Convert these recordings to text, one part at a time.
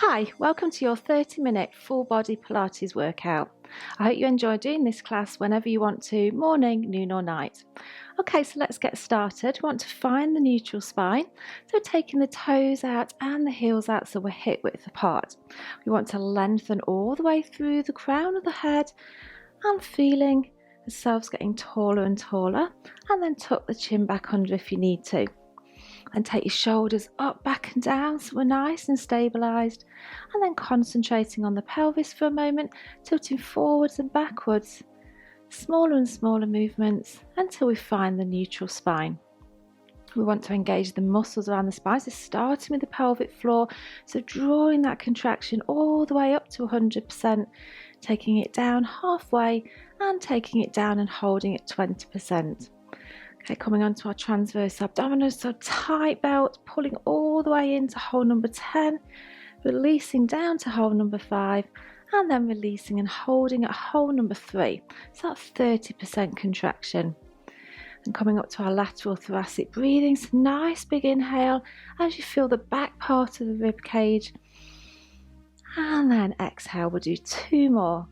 Hi, welcome to your 30-minute full body Pilates workout. I hope you enjoy doing this class whenever you want to, morning, noon or night. Okay, so let's get started. We want to find the neutral spine, so taking the toes out and the heels out so we're hip width apart. We want to lengthen all the way through the crown of the head and feeling ourselves getting taller and taller, and then tuck the chin back under if you need to. And take your shoulders up, back and down so we're nice and stabilised, and then concentrating on the pelvis for a moment, tilting forwards and backwards, smaller and smaller movements until we find the neutral spine. We want to engage the muscles around the spine, so starting with the pelvic floor, so drawing that contraction all the way up to 100%, taking it down halfway and taking it down and holding at 20%. Okay, coming on to our transverse abdominals, so tight belt, pulling all the way into hold number 10, releasing down to hold number 5, and then releasing and holding at hold number 3. So that's 30% contraction. And coming up to our lateral thoracic breathing, so nice big inhale as you feel the back part of the rib cage. And then exhale, we'll do 2 more.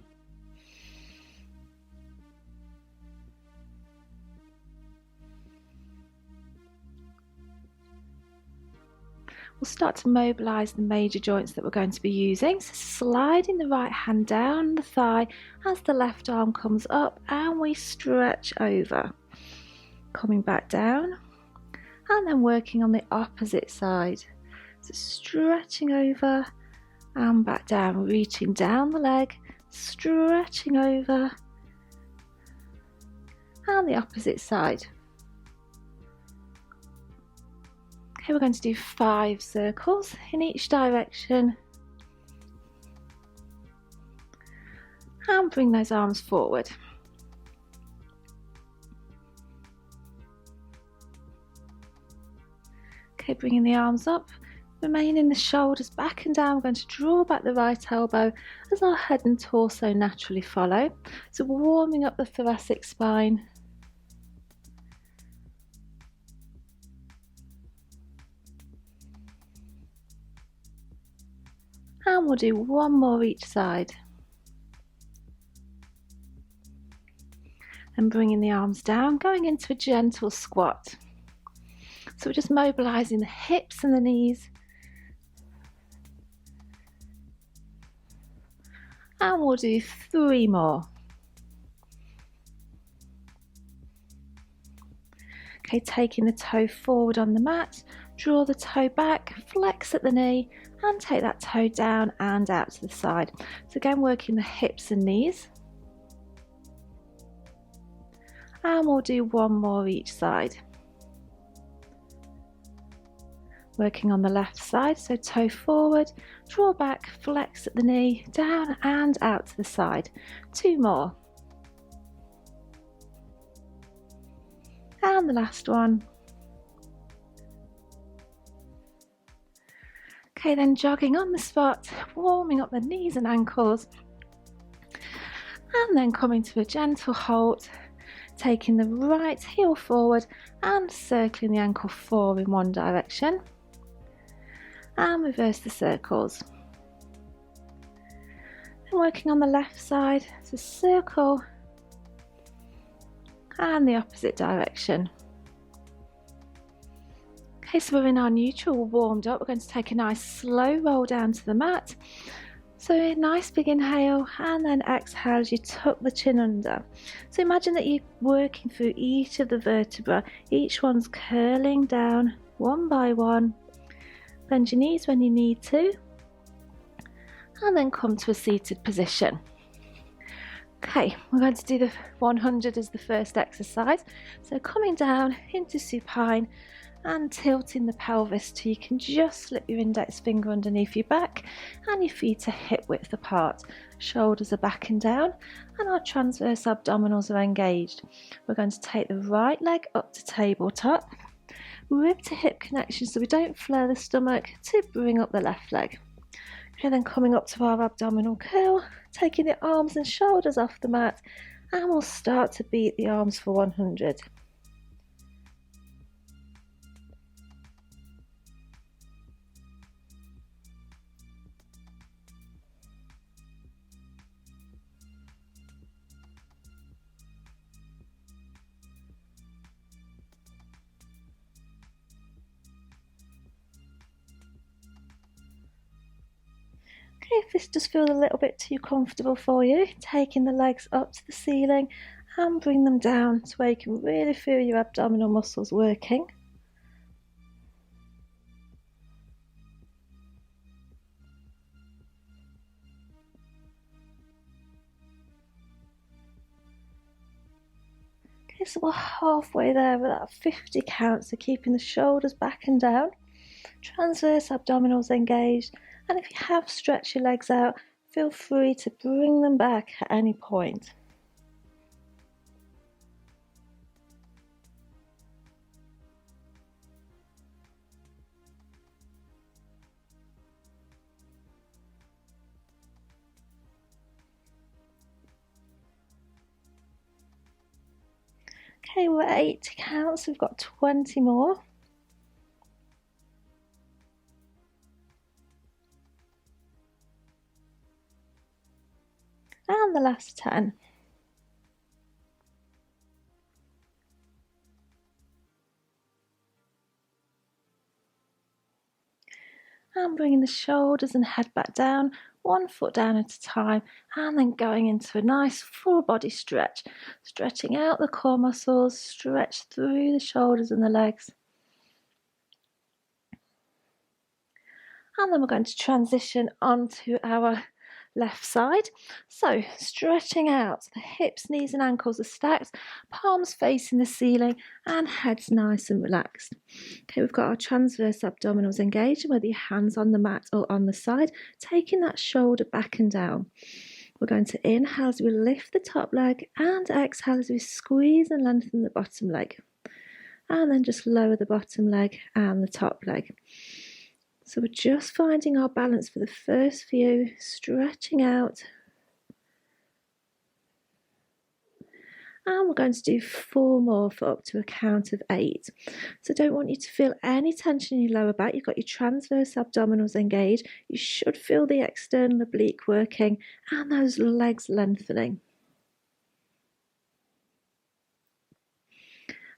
We'll start to mobilise the major joints that we're going to be using. So sliding the right hand down the thigh as the left arm comes up and we stretch over. Coming back down and then working on the opposite side. So stretching over and back down, reaching down the leg, stretching over and the opposite side. Okay, we're going to do 5 circles in each direction and bring those arms forward. Okay, bringing the arms up, remaining the shoulders back and down. We're going to draw back the right elbow as our head and torso naturally follow. So warming up the thoracic spine. And we'll do 1 more each side. And bringing the arms down, going into a gentle squat. So we're just mobilising the hips and the knees. And we'll do 3 more. Okay, taking the toe forward on the mat, draw the toe back, flex at the knee, and take that toe down and out to the side. So again, working the hips and knees. And we'll do 1 more each side. Working on the left side, so toe forward, draw back, flex at the knee, down and out to the side. 2 more. And the last one. Okay, then jogging on the spot, warming up the knees and ankles, and then coming to a gentle halt, taking the right heel forward and circling the ankle 4 in one direction, and reverse the circles. And working on the left side, so circle and the opposite direction. Okay, so we're in our neutral, we're warmed up. We're going to take a nice slow roll down to the mat. So a nice big inhale and then exhale as you tuck the chin under. So imagine that you're working through each of the vertebrae. Each one's curling down one by one. Bend your knees when you need to. And then come to a seated position. Okay, we're going to do the 100 as the first exercise. So coming down into supine and tilting the pelvis till you can just slip your index finger underneath your back and your feet are hip width apart. Shoulders are back and down and our transverse abdominals are engaged. We're going to take the right leg up to tabletop, rib to hip connection so we don't flare the stomach, to bring up the left leg. Okay, then coming up to our abdominal curl, taking the arms and shoulders off the mat, and we'll start to beat the arms for 100. this does feel a little bit too comfortable for you, taking the legs up to the ceiling and bring them down to where you can really feel your abdominal muscles working. Okay, so we're halfway there with that 50 count, so keeping the shoulders back and down, transverse abdominals engaged, and if you have stretched your legs out, feel free to bring them back at any point. Okay, we're at 80 counts, we've got 20 more. And the last 10. And bringing the shoulders and head back down, one foot down at a time, and then going into a nice full body stretch, stretching out the core muscles, stretch through the shoulders and the legs. And then we're going to transition onto our left side. So stretching out, the hips, knees and ankles are stacked, palms facing the ceiling and heads nice and relaxed. Okay, we've got our transverse abdominals engaged, whether your hands on the mat or on the side, taking that shoulder back and down. We're going to inhale as we lift the top leg and exhale as we squeeze and lengthen the bottom leg. And then just lower the bottom leg and the top leg. So we're just finding our balance for the first few, stretching out. And we're going to do 4 more for up to a count of 8. So don't want you to feel any tension in your lower back. You've got your transverse abdominals engaged. You should feel the external oblique working and those legs lengthening.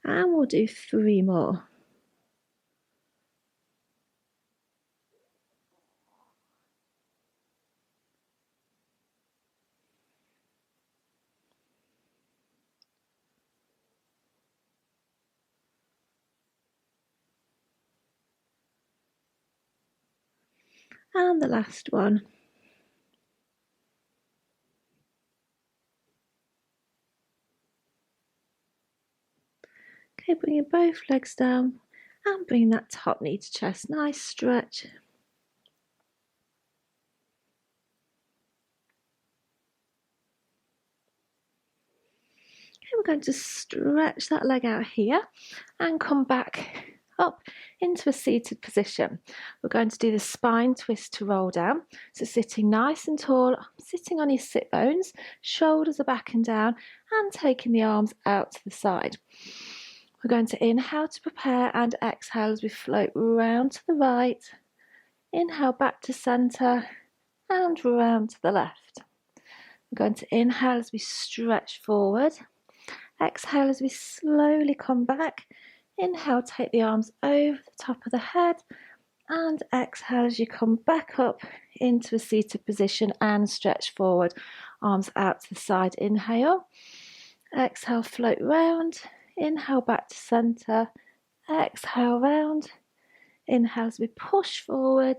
And we'll do 3 more. And the last one. Okay, bringing both legs down and bring that top knee to chest. Nice stretch. Okay, we're going to stretch that leg out here and come back up into a seated position. We're going to do the spine twist to roll down. So sitting nice and tall, sitting on your sit bones, shoulders are back and down, and taking the arms out to the side. We're going to inhale to prepare and exhale as we float round to the right. Inhale back to centre and round to the left. We're going to inhale as we stretch forward. Exhale as we slowly come back. Inhale, take the arms over the top of the head, and exhale as you come back up into a seated position and stretch forward. Arms out to the side, inhale. Exhale, float round. Inhale back to centre. Exhale round. Inhale as we push forward.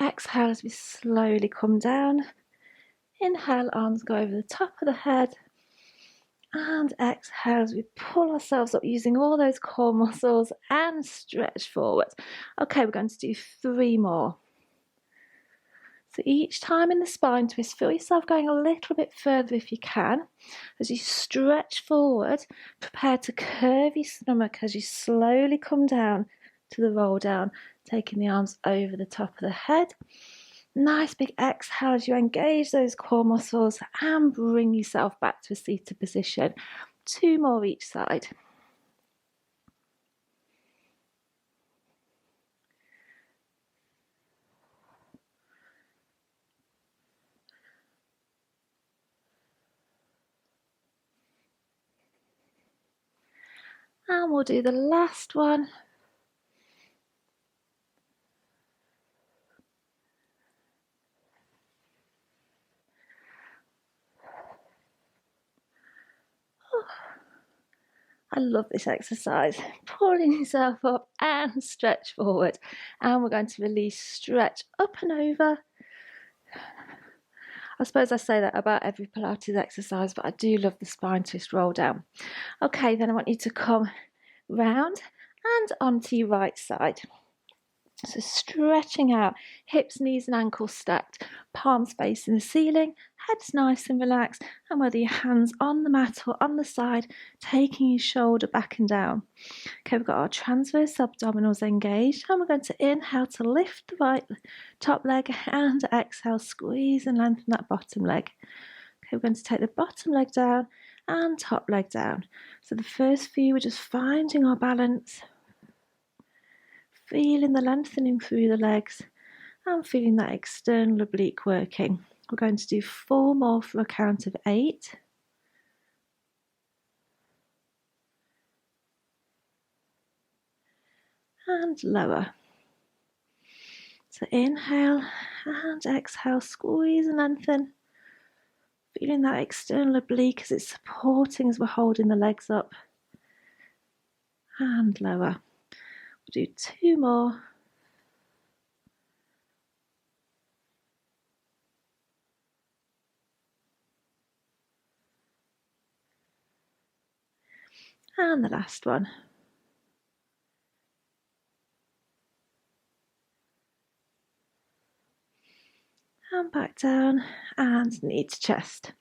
Exhale as we slowly come down. Inhale, arms go over the top of the head. And exhale as we pull ourselves up using all those core muscles and stretch forward. Okay, we're going to do 3 more. So each time in the spine twist, feel yourself going a little bit further if you can. As you stretch forward, prepare to curve your stomach as you slowly come down to the roll down, taking the arms over the top of the head. Nice big exhale as you engage those core muscles and bring yourself back to a seated position. 2 more each side. And we'll do the last one. I love this exercise. Pulling yourself up and stretch forward. And we're going to release, stretch up and over. I suppose I say that about every Pilates exercise, but I do love the spine twist roll down. Okay, then I want you to come round and onto your right side. So stretching out, hips, knees and ankles stacked, palms facing the ceiling, head's nice and relaxed, and whether your hands on the mat or on the side, taking your shoulder back and down. Okay, we've got our transverse abdominals engaged, and we're going to inhale to lift the right top leg and exhale, squeeze and lengthen that bottom leg. Okay, we're going to take the bottom leg down and top leg down. So the first few, we're just finding our balance, feeling the lengthening through the legs and feeling that external oblique working. We're going to do 4 more for a count of 8. And lower. So inhale and exhale, squeeze and lengthen. Feeling that external oblique as it's supporting as we're holding the legs up. And lower. We'll do 2 more. And the last one. And back down and knee to chest.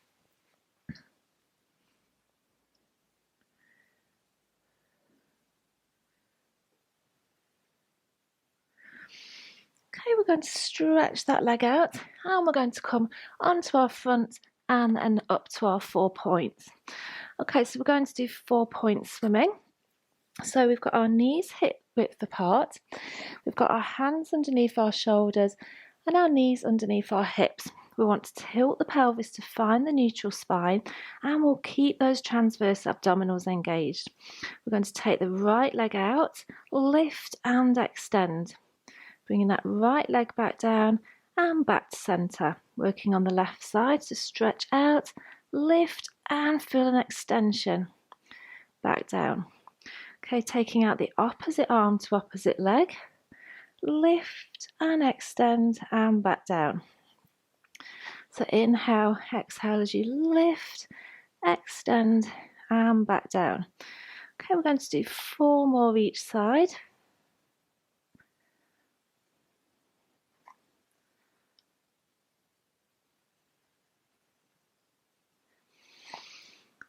Okay, we're going to stretch that leg out and we're going to come onto our front and then up to our 4 points. Okay, so we're going to do 4 point swimming. So we've got our knees hip width apart, we've got our hands underneath our shoulders and our knees underneath our hips. We want to tilt the pelvis to find the neutral spine and we'll keep those transverse abdominals engaged. We're going to take the right leg out, lift and extend. Bringing that right leg back down and back to centre. Working on the left side to stretch out, lift and feel an extension. Back down. Okay, taking out the opposite arm to opposite leg. Lift and extend and back down. So inhale, exhale as you lift, extend and back down. Okay, we're going to do 4 more each side.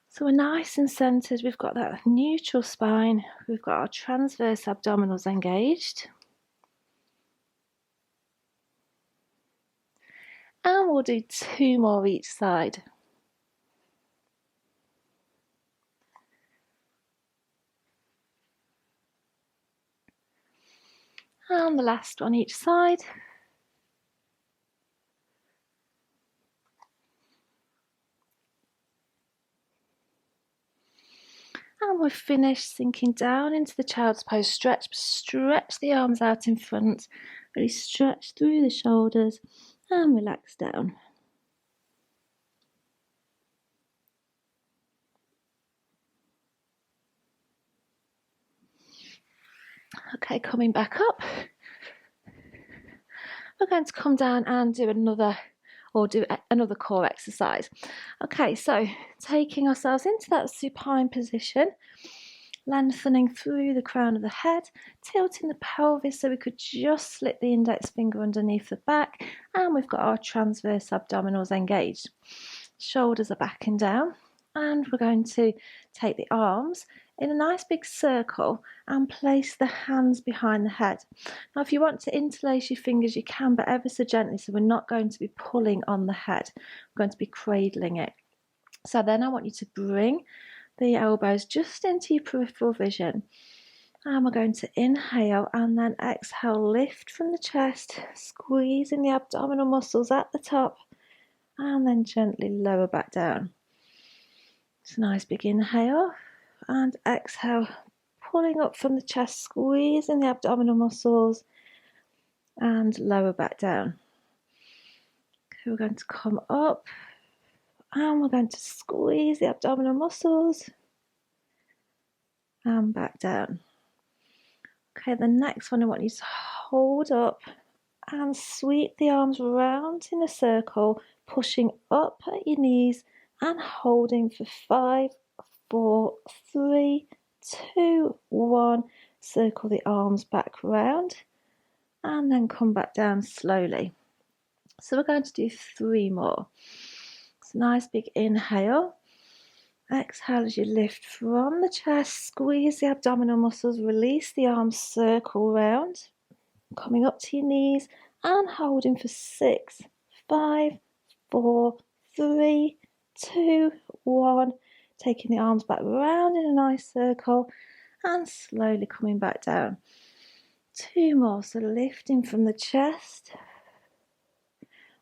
So we're nice and centered, we've got that neutral spine, we've got our transverse abdominals engaged. And we'll do 2 more each side. And the last one each side. And we're finished, sinking down into the child's pose. Stretch the arms out in front. Really stretch through the shoulders and relax down. Okay, coming back up. We're going to come down and do another core exercise. Okay, so taking ourselves into that supine position, lengthening through the crown of the head, tilting the pelvis so we could just slip the index finger underneath the back, and we've got our transverse abdominals engaged. Shoulders are backing down, and we're going to take the arms in a nice big circle and place the hands behind the head. Now if you want to interlace your fingers you can, but ever so gently, so we're not going to be pulling on the head, we're going to be cradling it. So then I want you to bring the elbows just into your peripheral vision, and we're going to inhale and then exhale, lift from the chest, squeezing the abdominal muscles at the top and then gently lower back down. It's a nice big inhale and exhale, pulling up from the chest, squeezing the abdominal muscles and lower back down. Okay, we're going to come up and we're going to squeeze the abdominal muscles and back down. Okay, the next one I want you to hold up and sweep the arms round in a circle, pushing up at your knees and holding for 5, 4, 3, 2, 1. Circle the arms back round and then come back down slowly. So we're going to do 3 more. So nice big inhale. Exhale as you lift from the chest, squeeze the abdominal muscles, release the arms, circle round, coming up to your knees and holding for 6, 5, 4, 3, 2, 1. Taking the arms back round in a nice circle and slowly coming back down. 2 more, so lifting from the chest,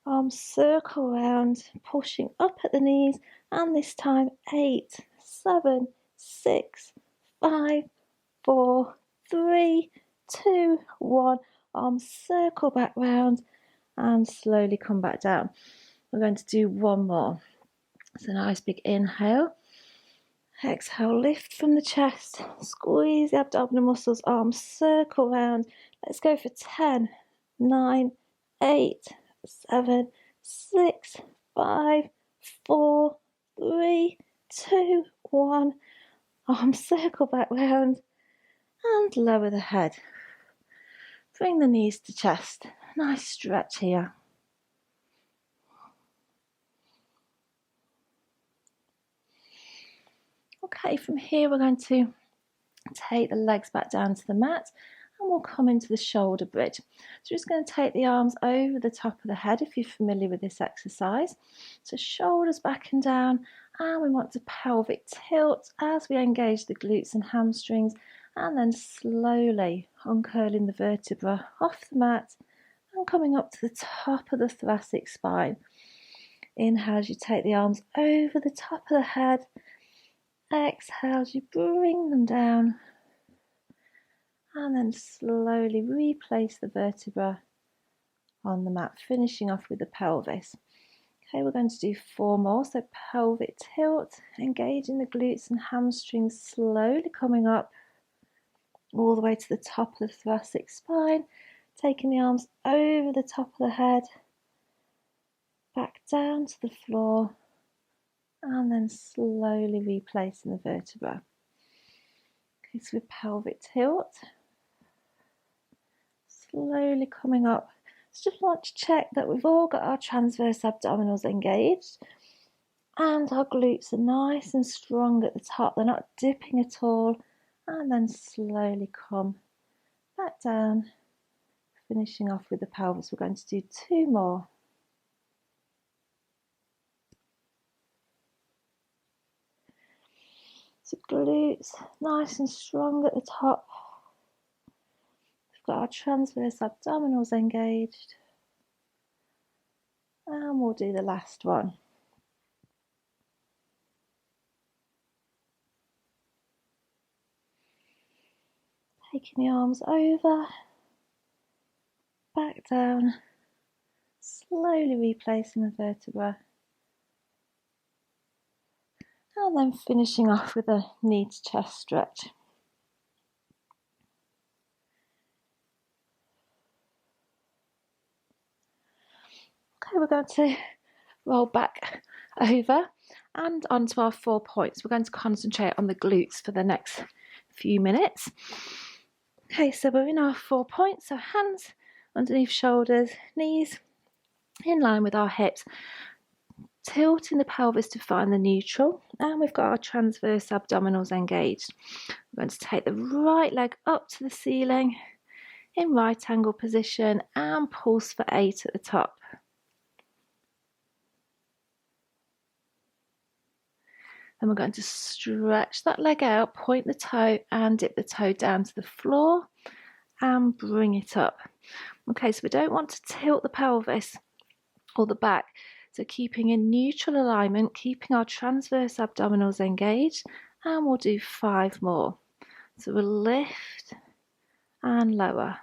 arms circle round, pushing up at the knees, and this time 8, 7, 6, 5, 4, 3, 2, 1. Arms circle back round and slowly come back down. We're going to do 1 more. So nice big inhale. Exhale, lift from the chest, squeeze the abdominal muscles, arms circle round. Let's go for 10, 9, 8, 7, 6, 5, 4, 3, 2, 1. Arms circle back round and lower the head. Bring the knees to chest. Nice stretch here. Okay, from here we're going to take the legs back down to the mat and we'll come into the shoulder bridge. So we're just going to take the arms over the top of the head if you're familiar with this exercise. So shoulders back and down, and we want to pelvic tilt as we engage the glutes and hamstrings, and then slowly uncurling the vertebra off the mat and coming up to the top of the thoracic spine. Inhale as you take the arms over the top of the head. Exhale as you bring them down and then slowly replace the vertebra on the mat, finishing off with the pelvis. Okay, we're going to do 4 more. So pelvic tilt, engaging the glutes and hamstrings, slowly coming up all the way to the top of the thoracic spine, taking the arms over the top of the head, back down to the floor, and then slowly replacing the vertebra. Okay, so with pelvic tilt, slowly coming up. So just want to check that we've all got our transverse abdominals engaged and our glutes are nice and strong at the top. They're not dipping at all. And then slowly come back down, finishing off with the pelvis. We're going to do 2 more. So glutes nice and strong at the top. We've got our transverse abdominals engaged. And we'll do the last one. Taking the arms over, back down, slowly replacing the vertebra. And then finishing off with a knee to chest stretch. Okay, we're going to roll back over and onto our 4 points. We're going to concentrate on the glutes for the next few minutes. Okay, so we're in our 4 points. So hands underneath shoulders, knees in line with our hips, tilting the pelvis to find the neutral, and we've got our transverse abdominals engaged. We're going to take the right leg up to the ceiling in right angle position and pulse for 8 at the top. And we're going to stretch that leg out, point the toe and dip the toe down to the floor and bring it up. Okay, so we don't want to tilt the pelvis or the back. So keeping in neutral alignment, keeping our transverse abdominals engaged, and we'll do 5 more. So we'll lift and lower.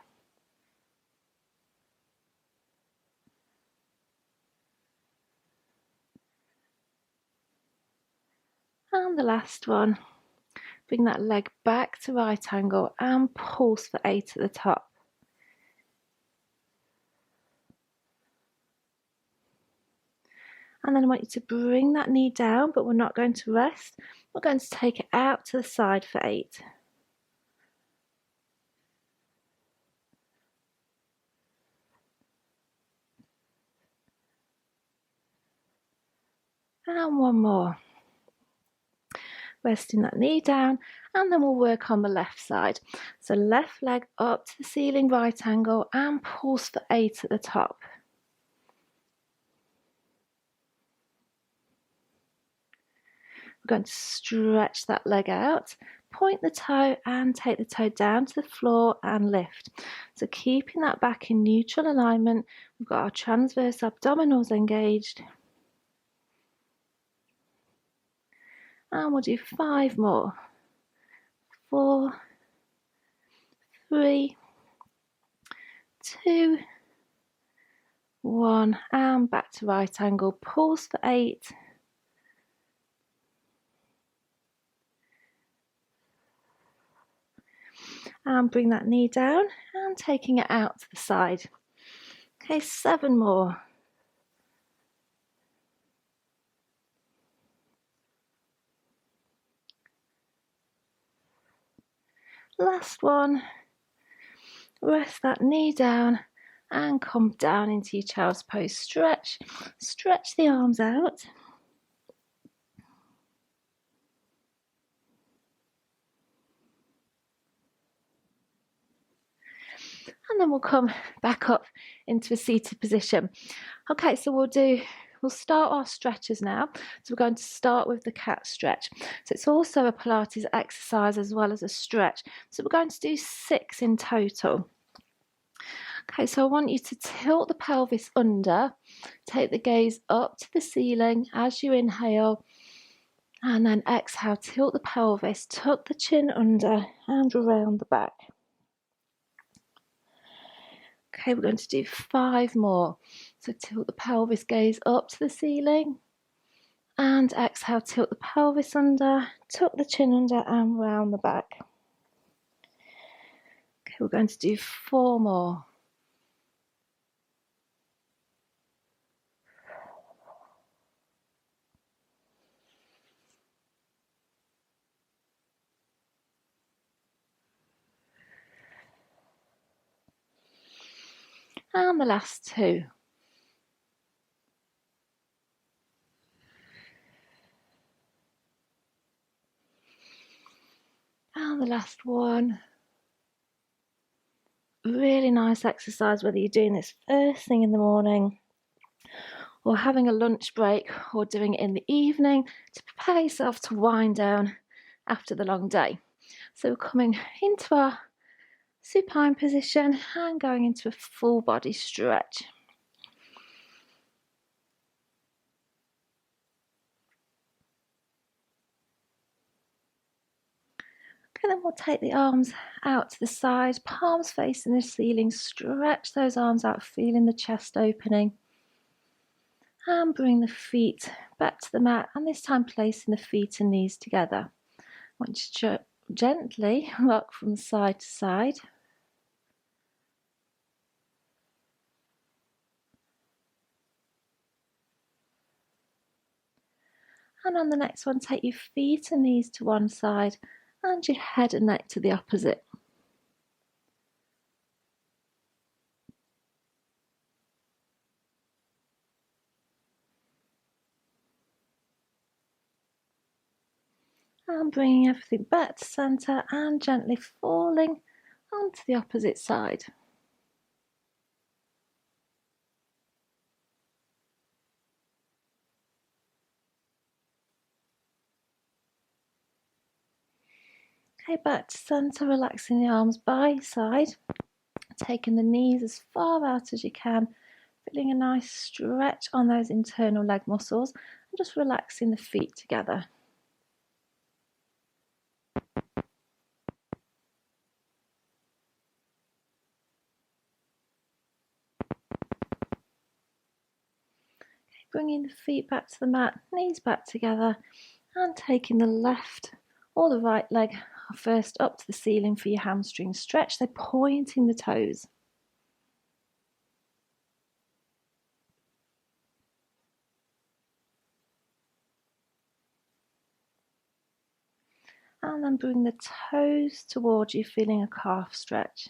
And the last one. Bring that leg back to right angle and pulse for 8 at the top. And then I want you to bring that knee down, but we're not going to rest. We're going to take it out to the side for 8. And one more. Resting that knee down, and then we'll work on the left side. So left leg up to the ceiling, right angle, and pulse for 8 at the top. We're going to stretch that leg out, point the toe and take the toe down to the floor and lift. So keeping that back in neutral alignment, we've got our transverse abdominals engaged. And we'll do 5 more. 4, 3, 2, 1, and back to right angle. Pulse for 8. And bring that knee down and taking it out to the side. Okay, 7 more. Last one. Rest that knee down and come down into your child's pose. Stretch the arms out. And then we'll come back up into a seated position. Okay, so we'll start our stretches now. So we're going to start with the cat stretch. So it's also a Pilates exercise as well as a stretch. So we're going to do 6 in total. Okay, so I want you to tilt the pelvis under, take the gaze up to the ceiling as you inhale, and then exhale, tilt the pelvis, tuck the chin under and around the back. Okay, we're going to do 5 more. So tilt the pelvis, gaze up to the ceiling, and exhale, tilt the pelvis under, tuck the chin under and round the back. Okay, we're going to do 4 more. And the last 2. And the last one. Really nice exercise, whether you're doing this first thing in the morning or having a lunch break or doing it in the evening to prepare yourself to wind down after the long day. So we're coming into our supine position and going into a full body stretch. Okay, then we'll take the arms out to the side, palms facing the ceiling, stretch those arms out, feeling the chest opening. And bring the feet back to the mat, and this time placing the feet and knees together. I want you to gently rock from side to side. And on the next one, take your feet and knees to one side and your head and neck to the opposite. And bringing everything back to centre and gently falling onto the opposite side. Okay, back to centre, relaxing the arms by your side, taking the knees as far out as you can, feeling a nice stretch on those internal leg muscles, and just relaxing the feet together. Bringing the feet back to the mat, knees back together, and taking the left or the right leg first up to the ceiling for your hamstring stretch. They're pointing the toes. And then bring the toes towards you, feeling a calf stretch.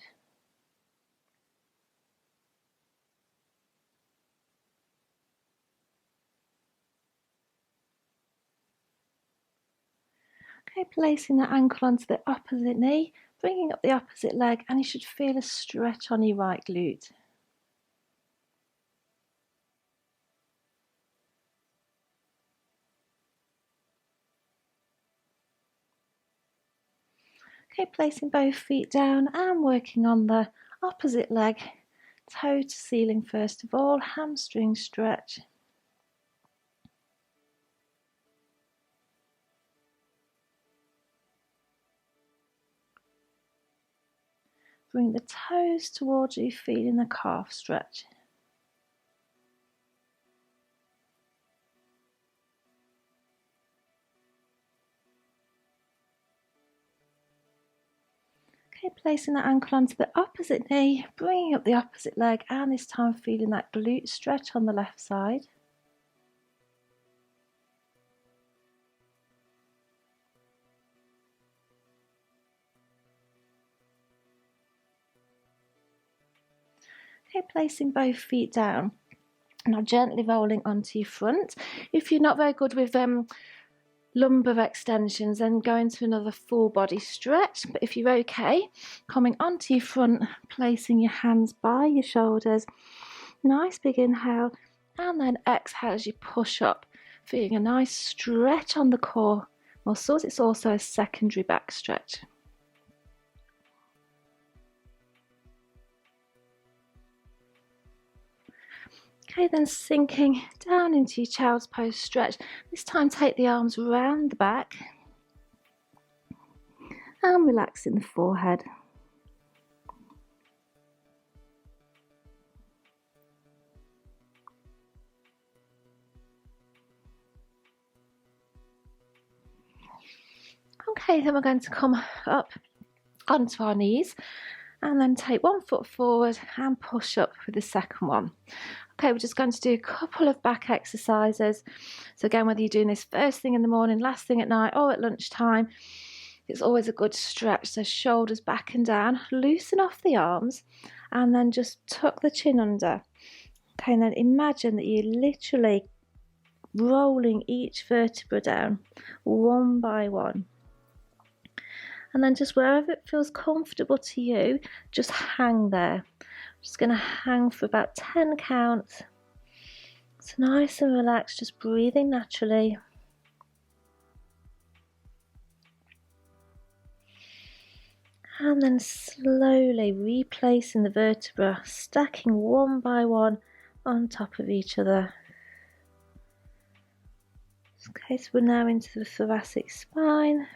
Okay, placing the ankle onto the opposite knee, bringing up the opposite leg, and you should feel a stretch on your right glute. Okay, placing both feet down and working on the opposite leg, toe to ceiling first of all, hamstring stretch. Bring the toes towards you, feeling the calf stretch. Okay, placing the ankle onto the opposite knee, bringing up the opposite leg, and this time feeling that glute stretch on the left side. Okay, placing both feet down. Now gently rolling onto your front. If you're not very good with lumbar extensions, then go into another full body stretch. But if you're okay, coming onto your front, placing your hands by your shoulders. Nice big inhale, and then exhale as you push up, feeling a nice stretch on the core muscles. It's also a secondary back stretch. Okay, then sinking down into your child's pose stretch. This time take the arms round the back and relaxing the forehead. Okay, then we're going to come up onto our knees and then take one foot forward and push up with the second one. Okay, we're just going to do a couple of back exercises. So again, whether you're doing this first thing in the morning, last thing at night, or at lunchtime, it's always a good stretch. So shoulders back and down, loosen off the arms, and then just tuck the chin under. Okay, and then imagine that you're literally rolling each vertebra down one by one. And then just wherever it feels comfortable to you, just hang there. Just going to hang for about 10 counts. It's nice and relaxed, just breathing naturally. And then slowly replacing the vertebra, stacking one by one on top of each other. Okay, so we're now into the thoracic spine.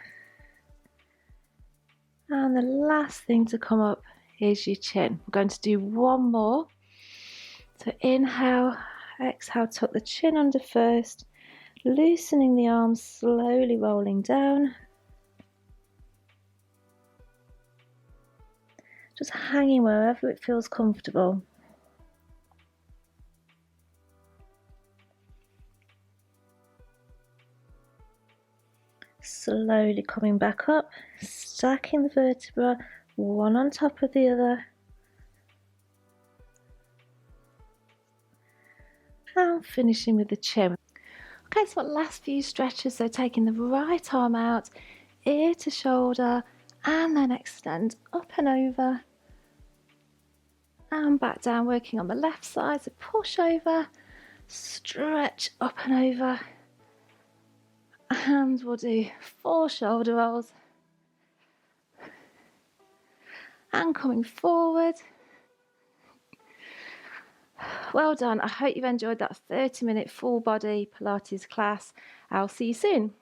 And the last thing to come up is your chin. We're going to do one more. So inhale, exhale, tuck the chin under first, loosening the arms, slowly rolling down. Just hanging wherever it feels comfortable. Slowly coming back up, stacking the vertebra, one on top of the other. And finishing with the chin. Okay, so last few stretches, so taking the right arm out, ear to shoulder, and then extend up and over. And back down, working on the left side, so push over, stretch up and over. And we'll do 4 shoulder rolls. And coming forward. Well done. I hope you've enjoyed that 30-minute full body Pilates class. I'll see you soon.